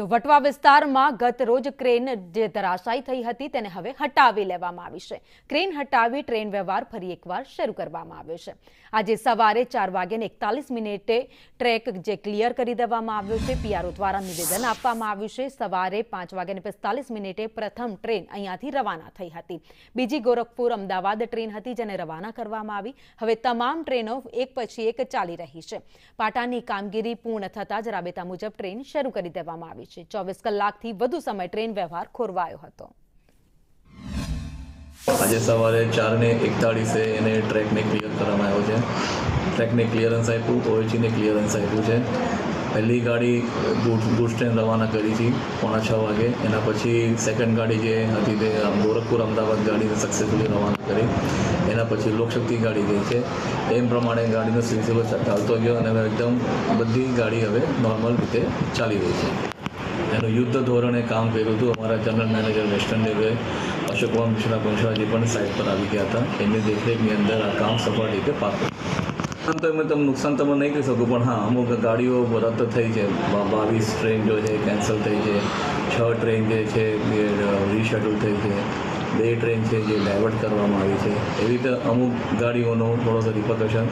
તો વટવા વિસ્તારમાં ગત રોજ ક્રેન જે ધરાશાયી થઈ હતી તેને હવે હટાવી લેવામાં આવી છે। ક્રેન હટાવી ટ્રેન વ્યવહાર ફરી એકવાર શરૂ કરવામાં આવ્યો છે। આજે સવારે 4:41 ટ્રેક જે ક્લિયર કરી દેવામાં આવ્યો છે। પીઆરઓ દ્વારા નિવેદન આપવામાં આવ્યું છે। સવારે 5:45 પ્રથમ ટ્રેન અહીંયાથી રવાના થઈ હતી। બીજી ગોરખપુર અમદાવાદ ટ્રેન હતી જેને રવાના કરવામાં આવી। હવે તમામ ટ્રેનો એક પછી એક ચાલી રહી છે। પાટાની કામગીરી પૂર્ણ થતાં જ રાબેતા મુજબ ટ્રેન શરૂ કરી દેવામાં આવી છે। 24 કલાકથી વધુ સમય ટ્રેન વ્યવહાર ખોરવાયો હતો। આજે સવારે 4:41 એને ટ્રેકને ક્લિયર કરવામાં આવ્યો છે। ટ્રેકને ક્લિયરન્સ આપ્યું, ઓએચને ક્લિયરન્સ આપ્યું છે। પહેલી ગાડી ગુડ્સ ટ્રેન રવાના કરી હતી 5:45 વાગે। એના પછી સેકન્ડ ગાડી જે હતી તે ગોરખપુર અમદાવાદ ગાડીને સક્સેસફુલી રવાના કરી। એના પછી લોકશક્તિ ગાડી ગઈ છે। એમ પ્રમાણે ગાડીનો સિલસિલો ચાલતો ગયો અને હવે એકદમ બધી ગાડી હવે નોર્મલ રીતે ચાલી રહી છે। એનું યુદ્ધ ધોરણે કામ કર્યું હતું। અમારા general manager western railway Ashok Mishra પંચવાજી પણ સાઇટ પર આવી ગયા હતા। એમની દેખરેખની અંદર આ કામ સફળ રીતે પાર પડ્યું। તો એમાં તમે નુકસાન તમે નહીં કહી શકો, પણ હા, અમુક ગાડીઓ રદ થઈ છે। 22 ટ્રેન જો છે કેન્સલ થઈ છે, 6 ટ્રેન જે છે એ રીશેડ્યુલ થઈ છે, 2 ટ્રેન છે જે ડાયવર્ટ કરવામાં આવી છે। એવી રીતે અમુક ગાડીઓનો થોડોસો રિપર્કશન